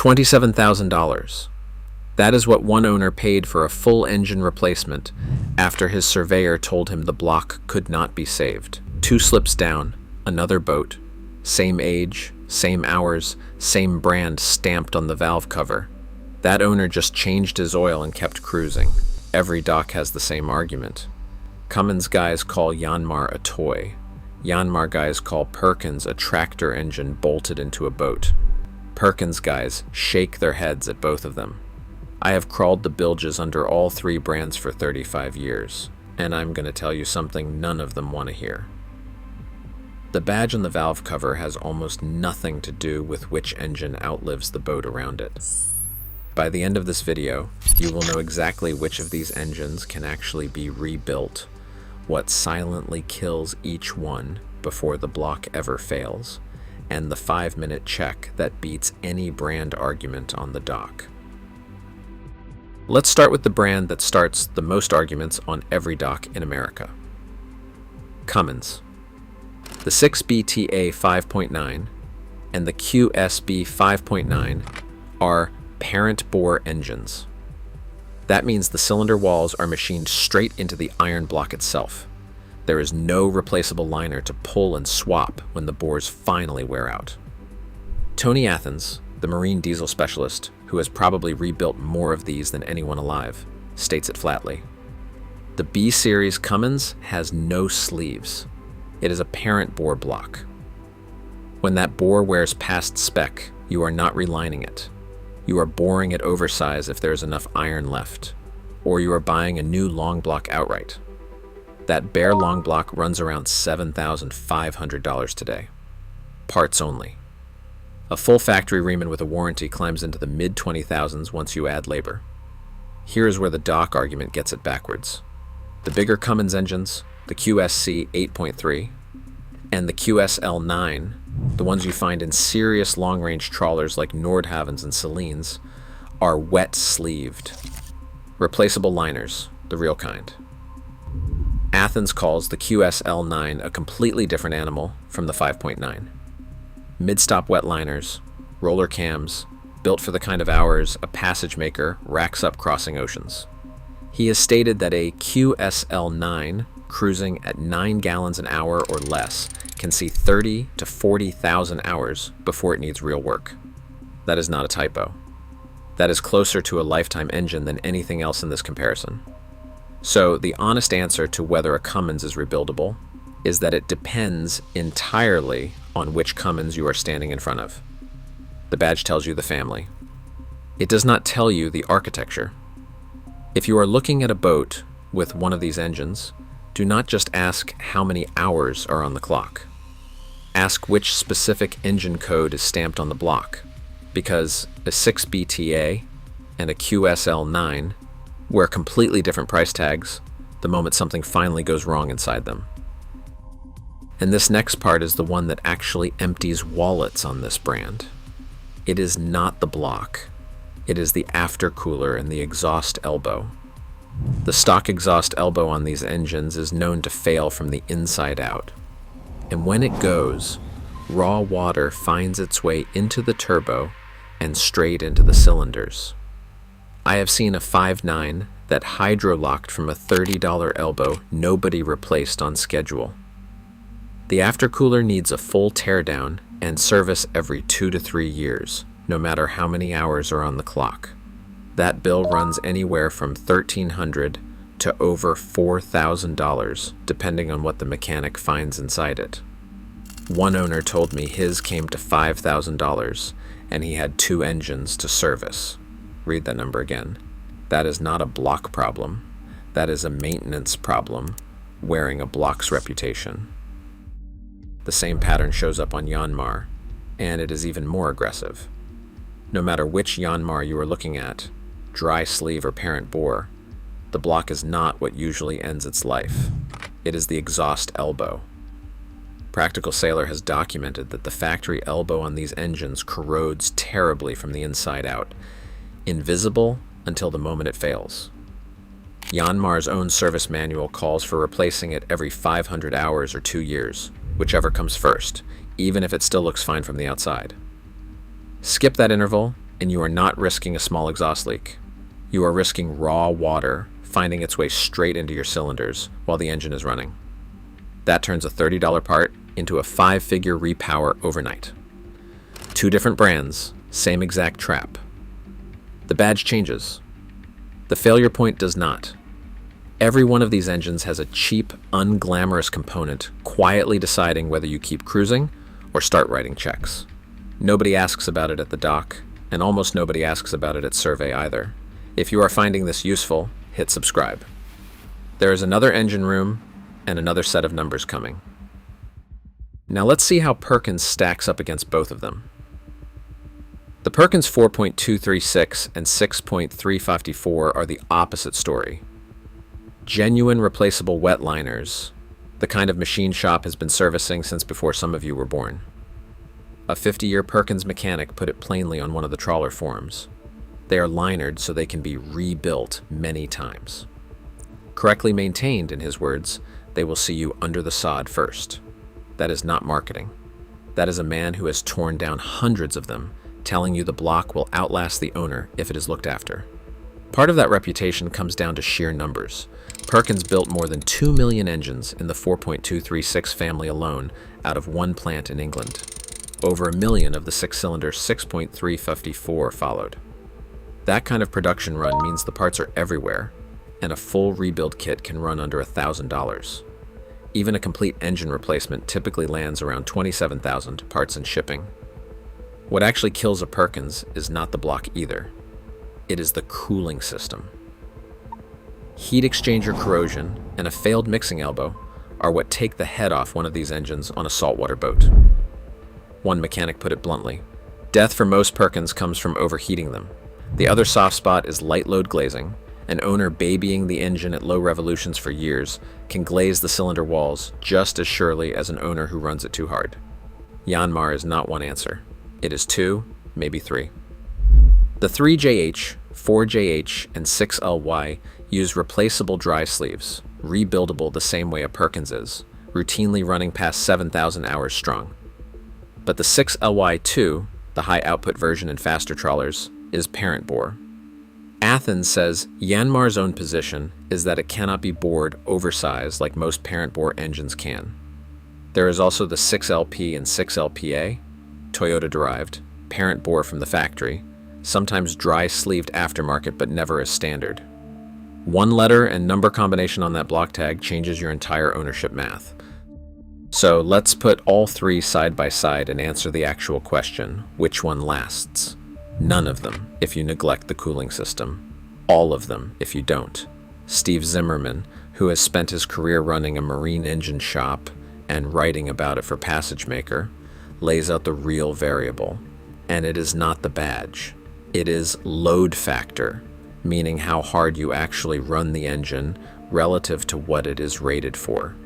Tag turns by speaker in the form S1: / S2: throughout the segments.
S1: $27,000. That is what one owner paid for a full engine replacement after his surveyor told him the block could not be saved. 2 slips down, another boat, same age, same hours, same brand stamped on the valve cover. That owner just changed his oil and kept cruising. Every dock has the same argument. Cummins guys call Yanmar a toy. Yanmar guys call Perkins a tractor engine bolted into a boat. Perkins guys shake their heads at both of them. I have crawled the bilges under all 3 brands for 35 years, and I'm going to tell you something none of them want to hear. The badge on the valve cover has almost nothing to do with which engine outlives the boat around it. By the end of this video, you will know exactly which of these engines can actually be rebuilt, what silently kills each one before the block ever fails, and the 5-minute check that beats any brand argument on the dock. Let's start with the brand that starts the most arguments on every dock in America. Cummins. The 6BTA 5.9 and the QSB 5.9 are parent bore engines. That means the cylinder walls are machined straight into the iron block itself. There is no replaceable liner to pull and swap when the bores finally wear out. Tony Athens, the marine diesel specialist, who has probably rebuilt more of these than anyone alive, states it flatly. The B-Series Cummins has no sleeves. It is a parent bore block. When that bore wears past spec, you are not relining it. You are boring at oversize if there is enough iron left, or you are buying a new long block outright. That bare long block runs around $7,500 today. Parts only. A full factory reman with a warranty climbs into the mid-20,000s once you add labor. Here is where the dock argument gets it backwards. The bigger Cummins engines, the QSC 8.3, and the QSL9, the ones you find in serious long-range trawlers like Nordhavens and Selines, are wet-sleeved. Replaceable liners, the real kind. Athens calls the QSL9 a completely different animal from the 5.9. Mid-stop wet liners, roller cams, built for the kind of hours a passage maker racks up crossing oceans. He has stated that a QSL9 cruising at 9 gallons an hour or less can see 30 to 40,000 hours before it needs real work. That is not a typo. That is closer to a lifetime engine than anything else in this comparison. So the honest answer to whether a Cummins is rebuildable is that it depends entirely on which Cummins you are standing in front of. The badge tells you the family. It does not tell you the architecture. If you are looking at a boat with one of these engines, do not just ask how many hours are on the clock. Ask which specific engine code is stamped on the block, because a 6BTA and a QSL9 wear completely different price tags the moment something finally goes wrong inside them. And this next part is the one that actually empties wallets on this brand. It is not the block. It is the aftercooler and the exhaust elbow. The stock exhaust elbow on these engines is known to fail from the inside out. And when it goes, raw water finds its way into the turbo and straight into the cylinders. I have seen a 5.9 that hydro-locked from a $30 elbow nobody replaced on schedule. The aftercooler needs a full teardown and service every 2 to 3 years, no matter how many hours are on the clock. That bill runs anywhere from $1,300 to over $4,000, depending on what the mechanic finds inside it. One owner told me his came to $5,000, and he had 2 engines to service. Read that number again. That is not a block problem. That is a maintenance problem, wearing a block's reputation. The same pattern shows up on Yanmar, and it is even more aggressive. No matter which Yanmar you are looking at, dry sleeve or parent bore, the block is not what usually ends its life. It is the exhaust elbow. Practical Sailor has documented that the factory elbow on these engines corrodes terribly from the inside out, invisible until the moment it fails. Yanmar's own service manual calls for replacing it every 500 hours or 2 years, whichever comes first, even if it still looks fine from the outside. Skip that interval and you are not risking a small exhaust leak. You are risking raw water finding its way straight into your cylinders while the engine is running. That turns a $30 part into a 5-figure repower overnight. 2 different brands, same exact trap. The badge changes. The failure point does not. Every one of these engines has a cheap, unglamorous component quietly deciding whether you keep cruising or start writing checks. Nobody asks about it at the dock, and almost nobody asks about it at survey either. If you are finding this useful, hit subscribe. There is another engine room and another set of numbers coming. Now let's see how Perkins stacks up against both of them. The Perkins 4.236 and 6.354 are the opposite story. Genuine replaceable wet liners, the kind of machine shop has been servicing since before some of you were born. A 50-year Perkins mechanic put it plainly on one of the trawler forums. They are linered so they can be rebuilt many times. Correctly maintained, in his words, they will see you under the sod first. That is not marketing. That is a man who has torn down hundreds of them, telling you the block will outlast the owner if it is looked after. Part of that reputation comes down to sheer numbers. Perkins built more than 2 million engines in the 4.236 family alone out of one plant in England. Over 1 million of the 6-cylinder 6.354 followed. That kind of production run means the parts are everywhere, and a full rebuild kit can run under $1,000. Even a complete engine replacement typically lands around $27,000, parts and shipping. What actually kills a Perkins is not the block either. It is the cooling system. Heat exchanger corrosion and a failed mixing elbow are what take the head off one of these engines on a saltwater boat. One mechanic put it bluntly, death for most Perkins comes from overheating them. The other soft spot is light load glazing. An owner babying the engine at low revolutions for years can glaze the cylinder walls just as surely as an owner who runs it too hard. Yanmar is not one answer. It is 2, maybe 3. The 3JH, 4JH, and 6LY use replaceable dry sleeves, rebuildable the same way a Perkins is, routinely running past 7,000 hours strong. But the 6LY2, the high output version in faster trawlers, is parent bore. Athens says Yanmar's own position is that it cannot be bored oversized like most parent bore engines can. There is also the 6LP and 6LPA, Toyota-derived, parent bore from the factory, sometimes dry-sleeved aftermarket but never as standard. One letter and number combination on that block tag changes your entire ownership math. So let's put all 3 side by side and answer the actual question, which one lasts? None of them if you neglect the cooling system. All of them if you don't. Steve Zimmerman, who has spent his career running a marine engine shop and writing about it for Passage Maker, lays out the real variable. And it is not the badge. It is load factor, meaning how hard you actually run the engine relative to what it is rated for.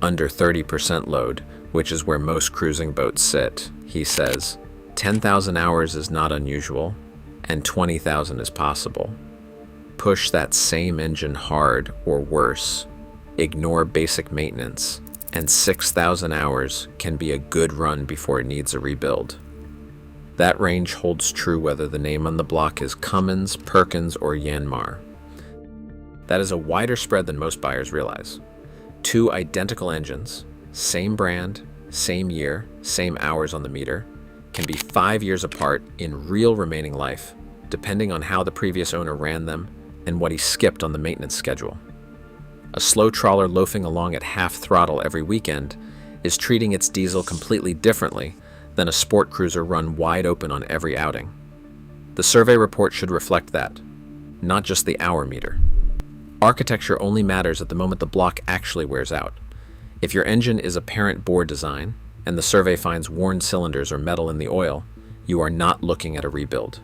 S1: Under 30% load, which is where most cruising boats sit, he says, 10,000 hours is not unusual, and 20,000 is possible. Push that same engine hard or worse, ignore basic maintenance, and 6,000 hours can be a good run before it needs a rebuild. That range holds true whether the name on the block is Cummins, Perkins, or Yanmar. That is a wider spread than most buyers realize. 2 identical engines, same brand, same year, same hours on the meter, can be 5 years apart in real remaining life, depending on how the previous owner ran them and what he skipped on the maintenance schedule. A slow trawler loafing along at half throttle every weekend is treating its diesel completely differently than a sport cruiser run wide open on every outing. The survey report should reflect that, not just the hour meter. Architecture only matters at the moment the block actually wears out. If your engine is a parent bore design, and the survey finds worn cylinders or metal in the oil, you are not looking at a rebuild.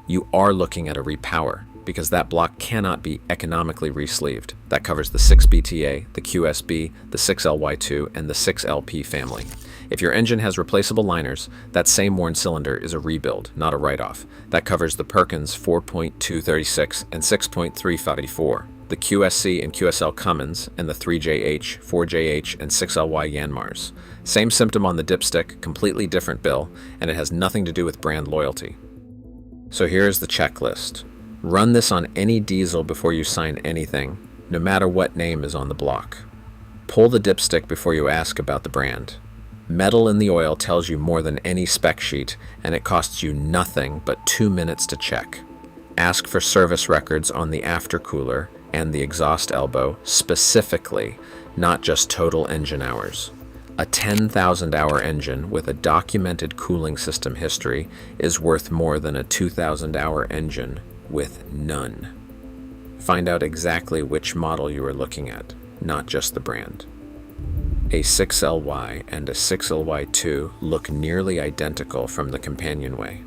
S1: You are looking at a repower, because that block cannot be economically re-sleeved. That covers the 6BTA, the QSB, the 6LY2, and the 6LP family. If your engine has replaceable liners, that same worn cylinder is a rebuild, not a write-off. That covers the Perkins 4.236 and 6.354, the QSC and QSL Cummins, and the 3JH, 4JH, and 6LY Yanmars. Same symptom on the dipstick, completely different bill, and it has nothing to do with brand loyalty. So here's the checklist. Run this on any diesel before you sign anything, no matter what name is on the block. Pull the dipstick before you ask about the brand. Metal in the oil tells you more than any spec sheet, and it costs you nothing but 2 minutes to check. Ask for service records on the aftercooler and the exhaust elbow specifically, not just total engine hours. A 10,000-hour engine with a documented cooling system history is worth more than a 2,000-hour engine with none. Find out exactly which model you are looking at, not just the brand. A 6LY and a 6LY2 look nearly identical from the companionway.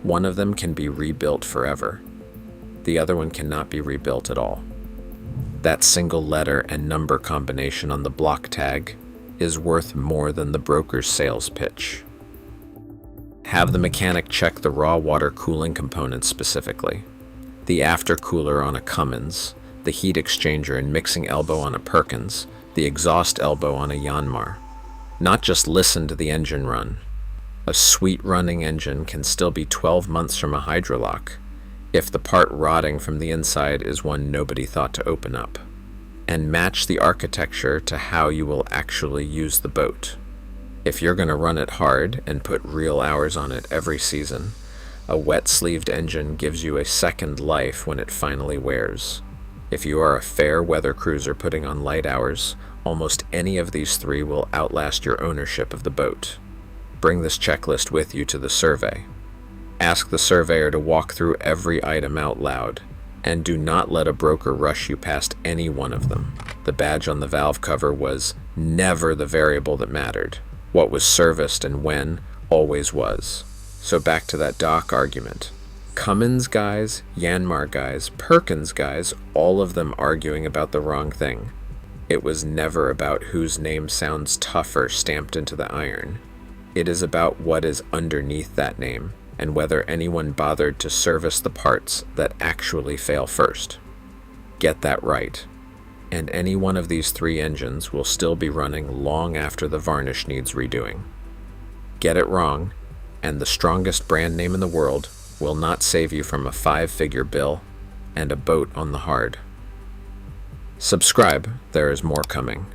S1: One of them can be rebuilt forever. The other one cannot be rebuilt at all. That single letter and number combination on the block tag is worth more than the broker's sales pitch. Have the mechanic check the raw water cooling components specifically. The aftercooler on a Cummins, the heat exchanger and mixing elbow on a Perkins, the exhaust elbow on a Yanmar. Not just listen to the engine run. A sweet running engine can still be 12 months from a hydrolock if the part rotting from the inside is one nobody thought to open up. And match the architecture to how you will actually use the boat. If you're going to run it hard and put real hours on it every season, a wet-sleeved engine gives you a second life when it finally wears. If you are a fair weather cruiser putting on light hours, almost any of these three will outlast your ownership of the boat. Bring this checklist with you to the survey. Ask the surveyor to walk through every item out loud, and do not let a broker rush you past any one of them. The badge on the valve cover was never the variable that mattered. What was serviced and when always was. So back to that dock argument. Cummins guys, Yanmar guys, Perkins guys, all of them arguing about the wrong thing. It was never about whose name sounds tougher stamped into the iron. It is about what is underneath that name, and whether anyone bothered to service the parts that actually fail first. Get that right, and any one of these three engines will still be running long after the varnish needs redoing. Get it wrong, and the strongest brand name in the world will not save you from a 5-figure bill and a boat on the hard. Subscribe, there is more coming.